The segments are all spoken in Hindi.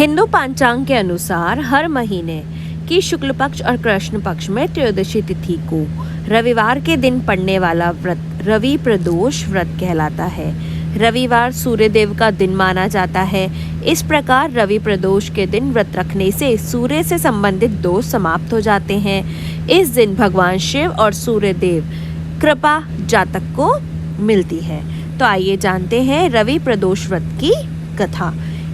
हिंदू पंचांग के अनुसार हर महीने की शुक्ल पक्ष और कृष्ण पक्ष में त्रयोदशी तिथि को रविवार के दिन पड़ने वाला व्रत रवि प्रदोष व्रत कहलाता है। रविवार सूर्यदेव का दिन माना जाता है। इस प्रकार रवि प्रदोष के दिन व्रत रखने से सूर्य से संबंधित दोष समाप्त हो जाते हैं। इस दिन भगवान शिव और सूर्यदेव कृपा जातक को मिलती है। तो आइए जानते हैं रवि प्रदोष व्रत की कथा।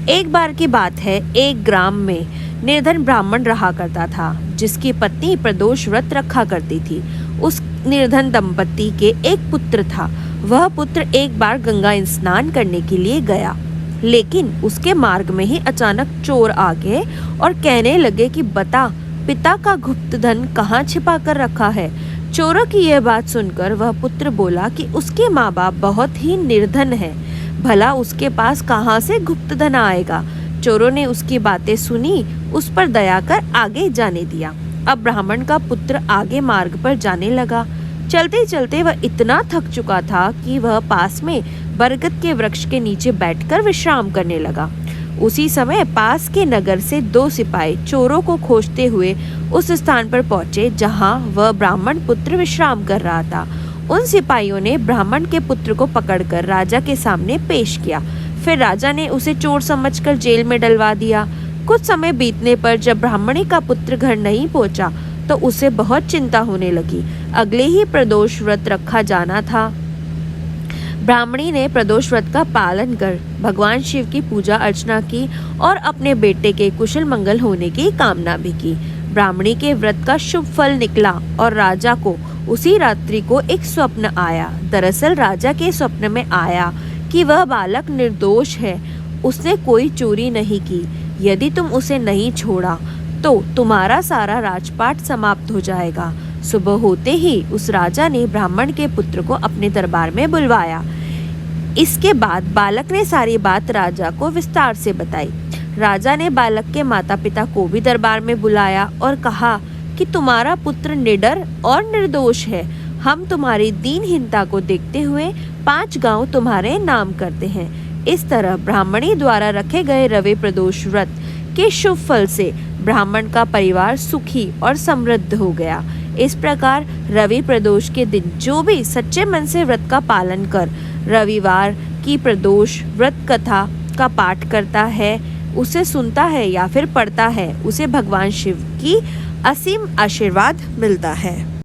एक बार की बात है, एक ग्राम में निर्धन ब्राह्मण रहा करता था, जिसकी पत्नी प्रदोष व्रत रखा करती थी। उस निर्धन दंपति के एक पुत्र था। वह पुत्र एक बार गंगा स्नान करने के लिए गया, लेकिन उसके मार्ग में ही अचानक चोर आ गए और कहने लगे कि बता, पिता का गुप्त धन कहाँ छिपा कर रखा है। चोरों की यह बात सुनकर वह पुत्र बोला कि उसके माँ बाप बहुत ही निर्धन हैं, भला उसके पास कहाँ से गुप्त धन आएगा। चोरों ने उसकी बातें सुनी, उस पर दया कर आगे जाने दिया। अब ब्राह्मण का पुत्र आगे मार्ग पर जाने लगा। चलते चलते वह इतना थक चुका था कि वह पास में बरगद के वृक्ष के नीचे बैठकर विश्राम करने लगा। उसी समय पास के नगर से 2 सिपाही चोरों को खोजते हुए उस स्थान पर पहुंचे जहां वह ब्राह्मण पुत्र विश्राम कर रहा था। उन सिपाहियों ने ब्राह्मण के पुत्र को पकड़कर राजा के सामने पेश किया। फिर राजा ने उसे चोर समझकर जेल में डलवा दिया। कुछ समय बीतने पर जब ब्राह्मणी का पुत्र घर नहीं पहुंचा तो उसे बहुत चिंता होने लगी। अगले ही प्रदोष व्रत रखा जाना था। ब्राह्मणी ने प्रदोष व्रत का पालन कर भगवान शिव की पूजा अर्चना की और अपने बेटे के कुशल मंगल होने की कामना भी की। ब्राह्मणी के व्रत का शुभ फल निकला और राजा को उसी रात्रि को एक स्वप्न आया। दरअसल राजा के स्वप्न में आया कि वह बालक निर्दोष है, उसने कोई चोरी नहीं की। यदि तुम उसे नहीं छोड़ा तो तुम्हारा सारा राजपाट समाप्त हो जाएगा। सुबह होते ही उस राजा ने ब्राह्मण के पुत्र को अपने दरबार में बुलवाया। इसके बाद बालक ने सारी बात राजा को विस्तार से बताई। राजा ने बालक के माता पिता को भी दरबार में बुलाया और कहा कि तुम्हारा पुत्र निडर और निर्दोष है। हम तुम्हारी दीनहीनता को देखते हुए 5 गांव तुम्हारे नाम करते हैं। इस तरह ब्राह्मणी द्वारा रखे गए रवि प्रदोष व्रत के शुभ फल से ब्राह्मण का परिवार सुखी और समृद्ध हो गया। इस प्रकार रवि प्रदोष के दिन जो भी सच्चे मन से व्रत का पालन कर रविवार की प्रदोष व्रत कथा का पाठ करता है, उसे सुनता है या फिर पढ़ता है, उसे भगवान शिव की असीम आशीर्वाद मिलता है।